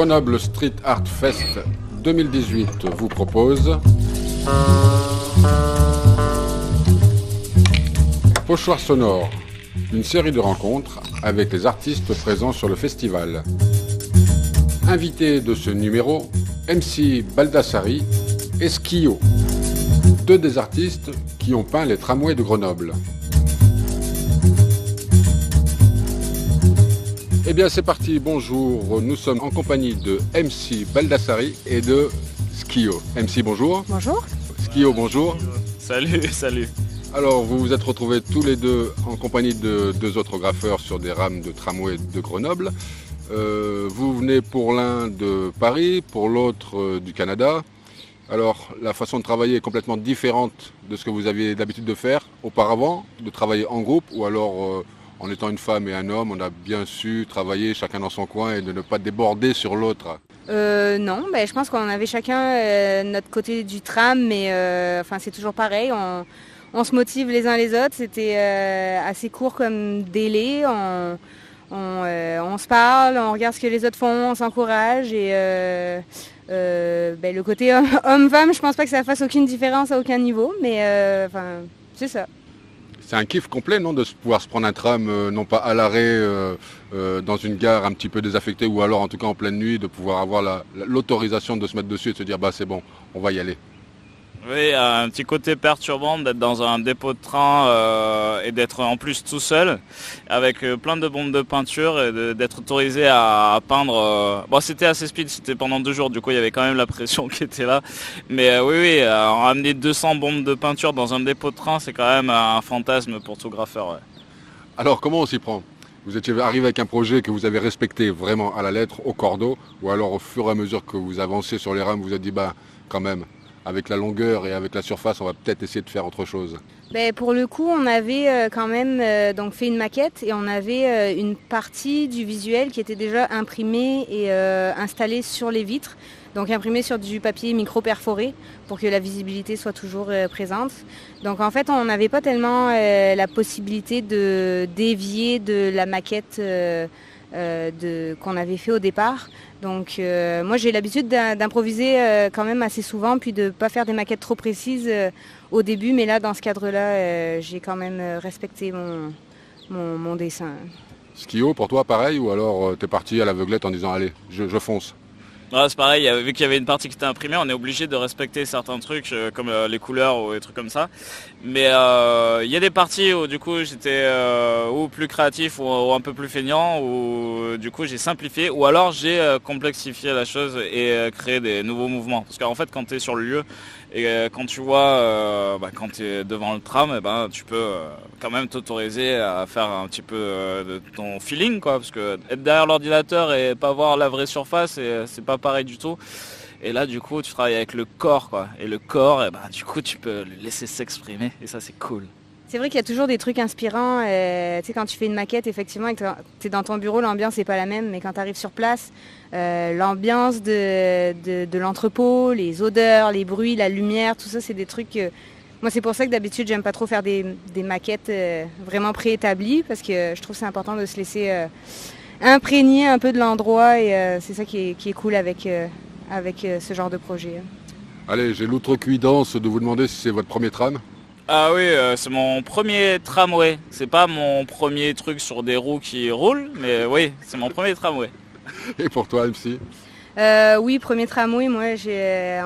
Grenoble Street Art Fest 2018 vous propose Pochoir sonore, une série de rencontres avec les artistes présents sur le festival. Invités de ce numéro, MC Baldassari et Skio, deux des artistes qui ont peint les tramways de Grenoble. Eh bien c'est parti, bonjour, nous sommes en compagnie de MC Baldassari et de Skio. MC bonjour. Bonjour. Skio bonjour. Salut. Alors vous vous êtes retrouvés tous les deux en compagnie de deux autres graffeurs sur des rames de tramway de Grenoble. Vous venez pour l'un de Paris, pour l'autre du Canada. Alors la façon de travailler est complètement différente de ce que vous aviez l'habitude de faire auparavant, de travailler en groupe, ou alors en étant une femme et un homme, on a bien su travailler chacun dans son coin et de ne pas déborder sur l'autre. Non, je pense qu'on avait chacun notre côté du tram, mais c'est toujours pareil. On se motive les uns les autres. C'était assez court comme délai. On se parle, on regarde ce que les autres font, on s'encourage. Et le côté homme-femme, je pense pas que ça fasse aucune différence à aucun niveau, mais c'est ça. C'est un kiff complet, non, de pouvoir se prendre un tram, non pas à l'arrêt, dans une gare un petit peu désaffectée, ou alors en tout cas en pleine nuit, de pouvoir avoir l'autorisation de se mettre dessus et de se dire bah c'est bon, on va y aller. Oui, un petit côté perturbant d'être dans un dépôt de train et d'être en plus tout seul, avec plein de bombes de peinture et d'être autorisé à peindre. Bon, c'était assez speed, c'était pendant 2 jours, du coup il y avait quand même la pression qui était là. Mais oui, ramener 200 bombes de peinture dans un dépôt de train, c'est quand même un fantasme pour tout graffeur. Ouais. Alors comment on s'y prend ? Vous étiez arrivé avec un projet que vous avez respecté vraiment à la lettre, au cordeau, ou alors au fur et à mesure que vous avancez sur les rames, vous vous êtes dit bah quand même, avec la longueur et avec la surface, on va peut-être essayer de faire autre chose. Pour le coup, on avait quand même donc fait une maquette et on avait une partie du visuel qui était déjà imprimée et installée sur les vitres. Donc imprimée sur du papier micro-perforé pour que la visibilité soit toujours présente. Donc en fait, on n'avait pas tellement la possibilité de dévier de la maquette qu'on avait fait au départ. Donc moi j'ai l'habitude d'improviser quand même assez souvent, puis de ne pas faire des maquettes trop précises au début, mais là dans ce cadre-là, j'ai quand même respecté mon dessin. Skio, pour toi pareil, ou alors t'es parti à l'aveuglette en disant allez, je fonce? Ouais, c'est pareil, vu qu'il y avait une partie qui était imprimée, on est obligé de respecter certains trucs comme les couleurs ou des trucs comme ça. Mais il y a des parties où du coup j'étais ou plus créatif ou un peu plus feignant, ou du coup j'ai simplifié, ou alors j'ai complexifié la chose et créé des nouveaux mouvements. Parce qu'en fait quand tu es sur le lieu et quand tu vois, quand tu es devant le tram, tu peux quand même t'autoriser à faire un petit peu de ton feeling, quoi. Parce que être derrière l'ordinateur et pas voir la vraie surface, c'est pas pareil du tout. Et là du coup tu travailles avec le corps, quoi. Et le corps, du coup tu peux le laisser s'exprimer et ça c'est cool. C'est vrai qu'il y a toujours des trucs inspirants. Quand tu fais une maquette, effectivement, et que tu es dans ton bureau, l'ambiance n'est pas la même. Mais quand tu arrives sur place, l'ambiance de l'entrepôt, les odeurs, les bruits, la lumière, tout ça, c'est des trucs... Moi, c'est pour ça que d'habitude, j'aime pas trop faire des maquettes vraiment préétablies, parce que je trouve que c'est important de se laisser imprégner un peu de l'endroit. Et c'est ça qui est cool avec ce genre de projet. Allez, j'ai l'outrecuidance de vous demander si c'est votre premier tram. Ah oui, c'est mon premier tramway. C'est pas mon premier truc sur des roues qui roulent, mais oui, c'est mon premier tramway. Et pour toi, MC ? Oui, premier tramway, moi j'ai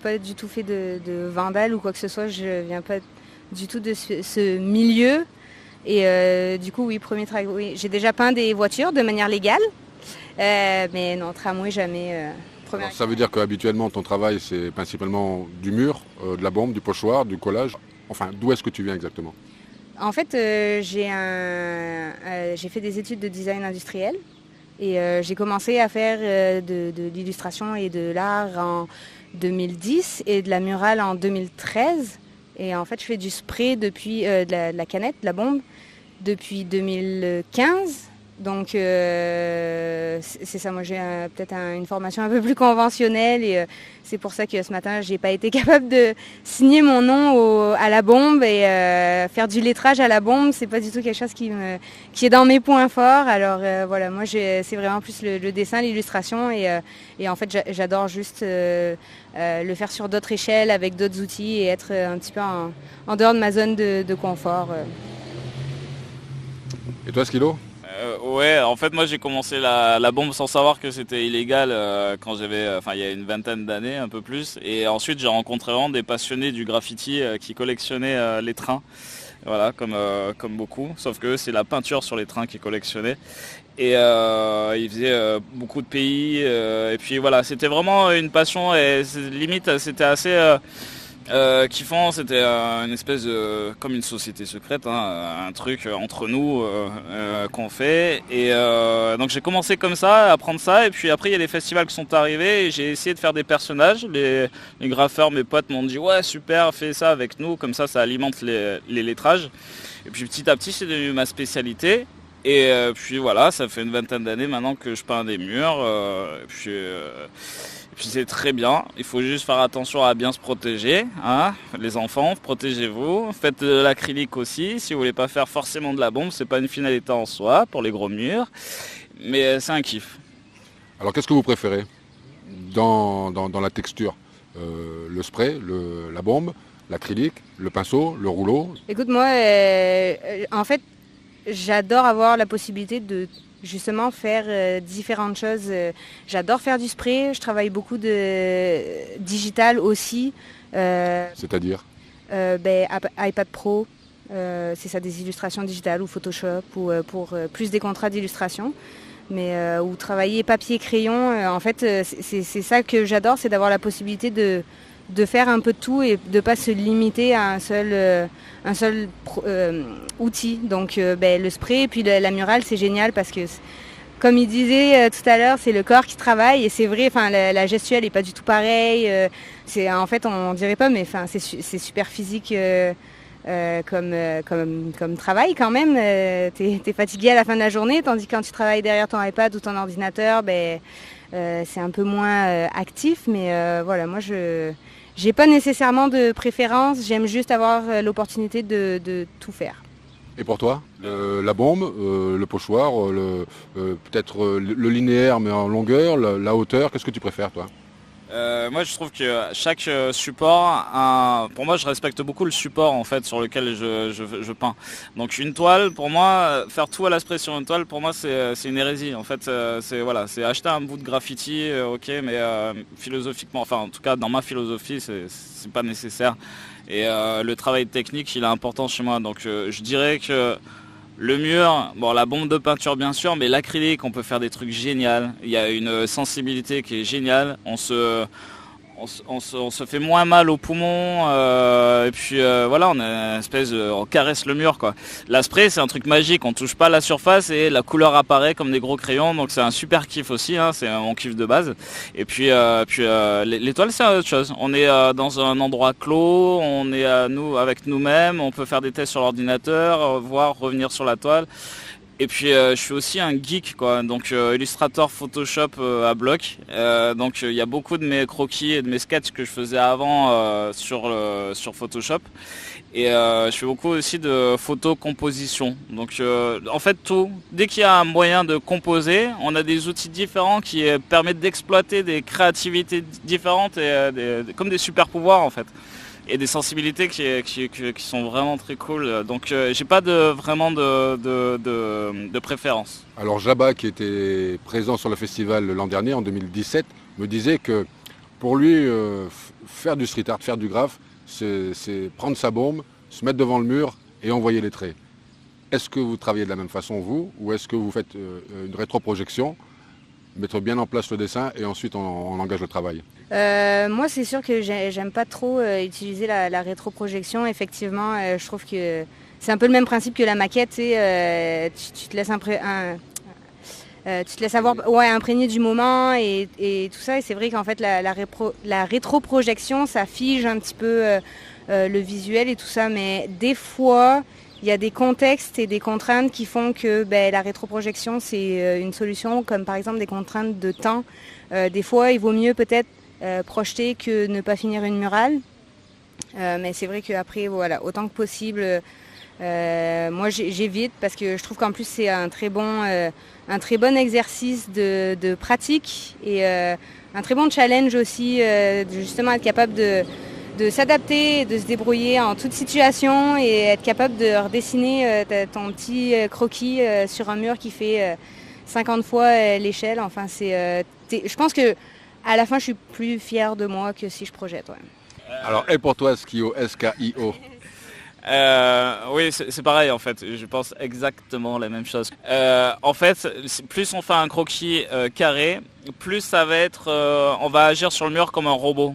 pas du tout fait de vandale ou quoi que ce soit, je viens pas du tout de ce milieu. Et du coup, oui, premier tramway. J'ai déjà peint des voitures de manière légale, mais non, tramway jamais. Alors, ça veut dire qu'habituellement ton travail c'est principalement du mur, de la bombe, du pochoir, du collage. Enfin, d'où est-ce que tu viens exactement ? En fait, j'ai fait des études de design industriel et j'ai commencé à faire de l'illustration et de l'art en 2010 et de la murale en 2013. Et en fait, je fais du spray depuis de la canette, de la bombe, depuis 2015. Donc c'est ça, moi j'ai peut-être une formation un peu plus conventionnelle et c'est pour ça que ce matin j'ai pas été capable de signer mon nom à la bombe et faire du lettrage à la bombe, c'est pas du tout quelque chose qui est dans mes points forts. Alors voilà, moi c'est vraiment plus le dessin, l'illustration et en fait j'adore juste le faire sur d'autres échelles avec d'autres outils et être un petit peu en dehors de ma zone de confort. Et toi, Skilo? Ouais, en fait moi j'ai commencé la bombe sans savoir que c'était illégal quand j'avais, il y a une vingtaine d'années, un peu plus. Et ensuite j'ai rencontré vraiment des passionnés du graffiti qui collectionnaient les trains. Voilà, comme beaucoup. Sauf que c'est la peinture sur les trains qui collectionnait. Et ils faisaient beaucoup de pays. Et puis voilà, c'était vraiment une passion et limite c'était assez... kiffant, c'était une espèce de comme une société secrète, un truc entre nous qu'on fait. Et donc j'ai commencé comme ça à apprendre ça. Et puis après il y a des festivals qui sont arrivés et j'ai essayé de faire des personnages. Les graffeurs, mes potes m'ont dit ouais super, fais ça avec nous, comme ça alimente les lettrages. Et puis petit à petit c'est devenu ma spécialité. Et puis voilà, ça fait une vingtaine d'années maintenant que je peins des murs. Puis c'est très bien, il faut juste faire attention à bien se protéger, hein. Les enfants, protégez-vous, faites de l'acrylique aussi, si vous voulez pas faire forcément de la bombe, c'est pas une finalité en soi pour les gros murs, mais c'est un kiff. Alors qu'est-ce que vous préférez dans la texture? Le spray, la bombe, l'acrylique, le pinceau, le rouleau? Écoute, moi, en fait, j'adore avoir la possibilité de justement faire différentes choses. J'adore faire du spray, je travaille beaucoup de digital aussi. C'est-à-dire? iPad Pro, c'est ça, des illustrations digitales ou Photoshop ou pour plus des contrats d'illustration. Mais ou travailler papier-crayon, en fait, c'est ça que j'adore, c'est d'avoir la possibilité de faire un peu de tout et de ne pas se limiter à un seul outil. Donc le spray et puis la murale, c'est génial parce que, comme il disait tout à l'heure, c'est le corps qui travaille et c'est vrai, la gestuelle n'est pas du tout pareille. En fait, on dirait pas, mais c'est super physique comme travail quand même. T'es fatigué à la fin de la journée, tandis que quand tu travailles derrière ton iPad ou ton ordinateur, c'est un peu moins actif. Mais voilà, moi j'ai pas nécessairement de préférence, j'aime juste avoir l'opportunité de tout faire. Et pour toi, la bombe, le pochoir, peut-être le linéaire mais en longueur, la hauteur, qu'est-ce que tu préfères toi? Moi je trouve que chaque support, pour moi je respecte beaucoup le support en fait sur lequel je peins. Donc une toile, pour moi, faire tout à la spray sur une toile, pour moi c'est une hérésie. En fait c'est acheter un bout de graffiti, ok, mais philosophiquement, enfin en tout cas dans ma philosophie c'est pas nécessaire. Et le travail technique il est important chez moi. Donc je dirais que le mur, bon la bombe de peinture bien sûr, mais l'acrylique on peut faire des trucs géniaux. Il y a une sensibilité qui est géniale. On se fait moins mal aux poumons et puis voilà, on caresse le mur quoi. La spray c'est un truc magique, on touche pas la surface et la couleur apparaît comme des gros crayons, donc c'est un super kiff aussi, c'est mon kiff de base. Et puis l'étoile c'est autre chose. On est dans un endroit clos, on est avec nous-mêmes, on peut faire des tests sur l'ordinateur, voir revenir sur la toile. Et puis je suis aussi un geek quoi, donc Illustrator, Photoshop à bloc. Donc il y a beaucoup de mes croquis et de mes sketchs que je faisais avant sur Photoshop. Et je fais beaucoup aussi de photo-composition. Donc en fait tout, dès qu'il y a un moyen de composer, on a des outils différents qui permettent d'exploiter des créativités différentes et comme des super pouvoirs en fait. Et des sensibilités qui sont vraiment très cool. Donc j'ai pas vraiment de préférence. Alors Jabba, qui était présent sur le festival l'an dernier, en 2017, me disait que pour lui, faire du street art, faire du graphe, c'est prendre sa bombe, se mettre devant le mur et envoyer les traits. Est-ce que vous travaillez de la même façon, vous, ou est-ce que vous faites une rétroprojection, mettre bien en place le dessin et ensuite on engage le travail? Moi, c'est sûr que j'aime pas trop utiliser la rétroprojection. Effectivement, je trouve que c'est un peu le même principe que la maquette. Tu te laisses imprégner du moment et tout ça. Et c'est vrai qu'en fait, la rétroprojection, ça fige un petit peu le visuel et tout ça. Mais des fois, il il y a des contextes et des contraintes qui font que la rétroprojection, c'est une solution, comme par exemple des contraintes de temps. Des fois, il vaut mieux peut-être projeter que ne pas finir une murale. Mais c'est vrai qu'après, voilà, autant que possible, moi j'évite parce que je trouve qu'en plus c'est un très bon exercice de pratique et un très bon challenge aussi, de justement être capable de s'adapter, de se débrouiller en toute situation et être capable de redessiner ton petit croquis sur un mur qui fait 50 fois l'échelle. Enfin, je pense que à la fin, je suis plus fière de moi que si je projette. Ouais. Alors, et pour toi, Skio, S-K-I-O? Oui, c'est pareil en fait, je pense exactement la même chose. En fait, plus on fait un croquis carré, plus ça va être, on va agir sur le mur comme un robot.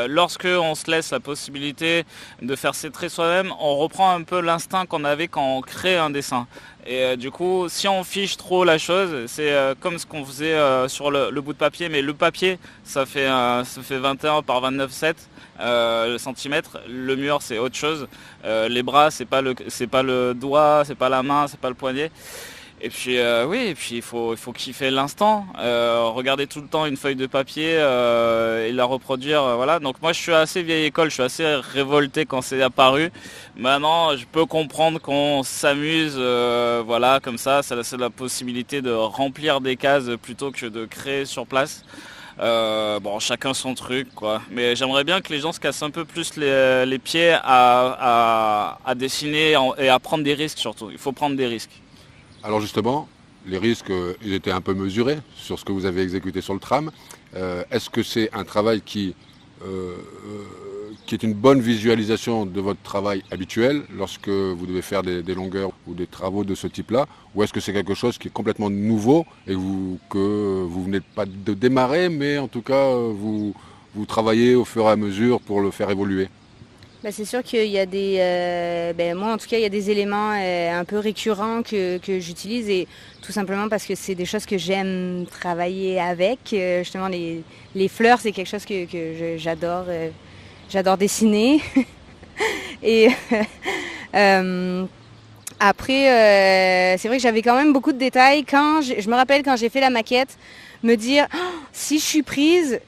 Lorsque on se laisse la possibilité de faire ses traits soi-même, on reprend un peu l'instinct qu'on avait quand on crée un dessin. Et du coup, si on fiche trop la chose, c'est comme ce qu'on faisait sur le bout de papier, mais le papier, ça fait 21 par 29,7 centimètres. Le mur, c'est autre chose. Les bras, c'est pas le doigt, c'est pas la main, c'est pas le poignet. Et puis oui, et puis il faut kiffer l'instant, regarder tout le temps une feuille de papier et la reproduire, voilà. Donc moi je suis assez vieille école, je suis assez révolté quand c'est apparu. Maintenant je peux comprendre qu'on s'amuse, voilà, comme ça laisse la possibilité de remplir des cases plutôt que de créer sur place. Bon, chacun son truc, quoi. Mais j'aimerais bien que les gens se cassent un peu plus les pieds à dessiner et à prendre des risques surtout. Il faut prendre des risques. Alors justement, les risques, ils étaient un peu mesurés sur ce que vous avez exécuté sur le tram. Est-ce que c'est un travail qui est une bonne visualisation de votre travail habituel lorsque vous devez faire des longueurs ou des travaux de ce type-là? Ou est-ce que c'est quelque chose qui est complètement nouveau et que vous venez pas de démarrer, mais en tout cas vous travaillez au fur et à mesure pour le faire évoluer? C'est sûr qu'il y a moi en tout cas, il y a des éléments un peu récurrents que j'utilise et tout simplement parce que c'est des choses que j'aime travailler avec. Justement, les fleurs, c'est quelque chose que j'adore dessiner. Et après, c'est vrai que j'avais quand même beaucoup de détails. Je me rappelle quand j'ai fait la maquette, me dire si je suis prise,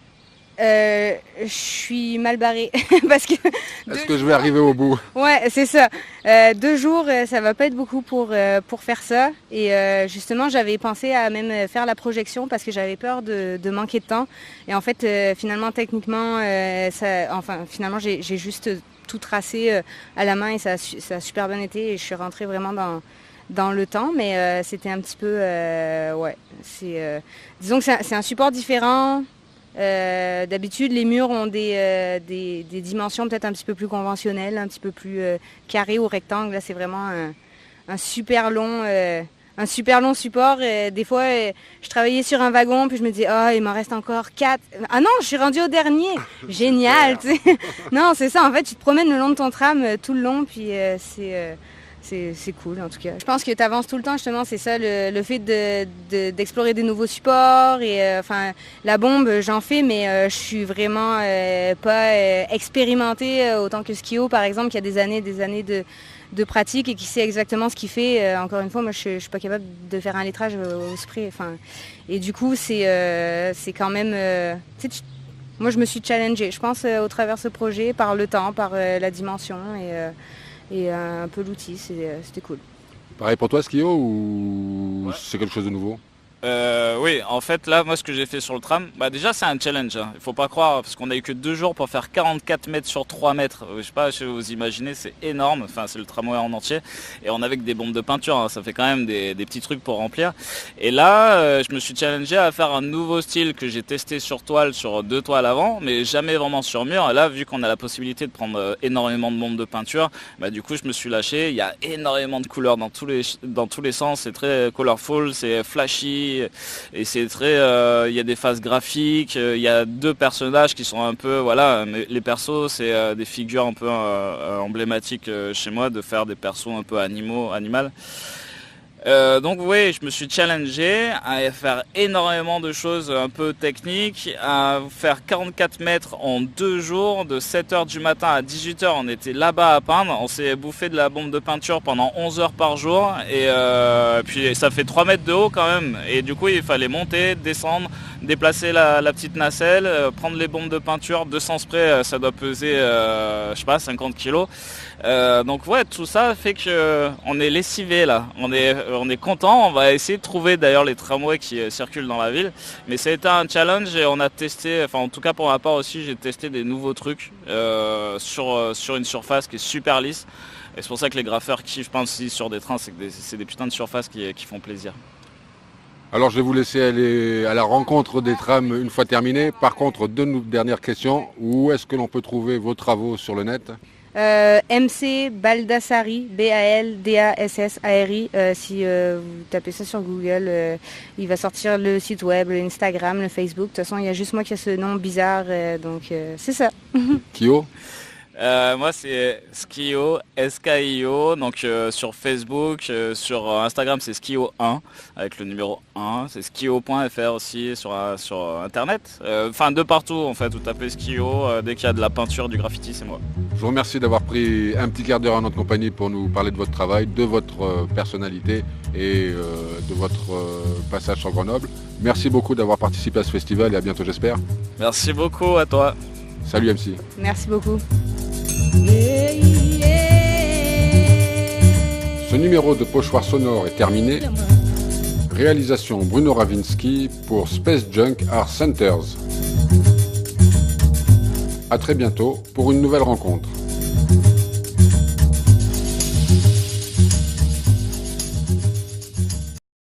je suis mal barrée parce que. Est-ce que je vais arriver au bout? Ouais, c'est ça. 2 jours, ça va pas être beaucoup pour faire ça. Et justement, j'avais pensé à même faire la projection parce que j'avais peur de manquer de temps. Et en fait, finalement, techniquement, finalement, j'ai juste tout tracé à la main et ça a super bien été. Et je suis rentrée vraiment dans le temps, mais c'était un petit peu, ouais. Disons que c'est un support différent. D'habitude, les murs ont des dimensions peut-être un petit peu plus conventionnelles, un petit peu plus carrés ou rectangles. Là, c'est vraiment un super long support. Des fois, je travaillais sur un wagon, puis je me disais, il m'en reste encore 4. Ah non, je suis rendue au dernier. Génial, tu sais. Non, c'est ça. En fait, tu te promènes le long de ton tram tout le long, puis c'est cool en tout cas. Je pense que tu avances tout le temps, justement, c'est ça, le fait d'explorer des nouveaux supports. Et la bombe, j'en fais, mais je suis vraiment pas expérimentée autant que Skio, par exemple, qui a des années de pratique et qui sait exactement ce qu'il fait. Encore une fois, moi, je suis pas capable de faire un lettrage au spray. Et du coup, c'est quand même... moi, je me suis challengée, je pense, au travers de ce projet, par le temps, par la dimension et un peu l'outil, c'était cool. Pareil pour toi, Skio, ou c'est quelque chose de nouveau? Oui, en fait, là, moi, ce que j'ai fait sur le tram, déjà, c'est un challenge. Hein. Il faut pas croire, parce qu'on a eu que 2 jours pour faire 44 mètres sur 3 mètres. Je sais pas, si vous imaginez, c'est énorme. Enfin, c'est le tramway en entier. Et on avait que des bombes de peinture. Hein. Ça fait quand même des petits trucs pour remplir. Et là, je me suis challengé à faire un nouveau style que j'ai testé sur toile, sur 2 toiles avant, mais jamais vraiment sur mur. Et là, vu qu'on a la possibilité de prendre énormément de bombes de peinture, du coup, je me suis lâché. Il y a énormément de couleurs dans tous les sens. C'est très colorful, c'est flashy. Et c'est très, il y a des phases graphiques, il y a 2 personnages qui sont un peu, voilà, les persos c'est des figures un peu emblématiques chez moi, de faire des persos un peu animal. Donc oui, je me suis challengé à faire énormément de choses un peu techniques, à faire 44 mètres en 2 jours, de 7h du matin à 18h, on était là-bas à peindre, on s'est bouffé de la bombe de peinture pendant 11 heures par jour, et puis ça fait 3 mètres de haut quand même, et du coup il fallait monter, descendre, déplacer la petite nacelle, prendre les bombes de peinture, 200 sprays, ça doit peser, je sais pas, 50 kilos. Donc ouais, tout ça fait que on est lessivé là, on est content, on va essayer de trouver d'ailleurs les tramways qui circulent dans la ville, mais ça a été un challenge et on a testé, enfin en tout cas pour ma part aussi, j'ai testé des nouveaux trucs sur une surface qui est super lisse, et c'est pour ça que les graffeurs kiffent peindre aussi sur des trains, c'est que c'est des putains de surfaces qui font plaisir. Alors je vais vous laisser aller à la rencontre des trams une fois terminé. Par contre, deux dernières questions. Où est-ce que l'on peut trouver vos travaux sur le net ? MC Baldassari, Baldassari, si vous tapez ça sur Google, il va sortir le site web, l'Instagram, le Facebook. De toute façon, il y a juste moi qui ai ce nom bizarre, donc c'est ça. Kyo ? Moi c'est Skio, SKIO, donc sur Facebook, sur Instagram c'est Skio1 avec le numéro 1, c'est skio.fr aussi sur internet, enfin de partout en fait, vous tapez Skio, dès qu'il y a de la peinture, du graffiti, c'est moi. Je vous remercie d'avoir pris un petit quart d'heure en notre compagnie pour nous parler de votre travail, de votre personnalité et de votre passage sur Grenoble. Merci beaucoup d'avoir participé à ce festival et à bientôt j'espère. Merci beaucoup à toi. Salut MC. Merci beaucoup. Ce numéro de Pochoir sonore est terminé. Réalisation Bruno Ravinsky pour Space Junk Art Centers. À très bientôt pour une nouvelle rencontre.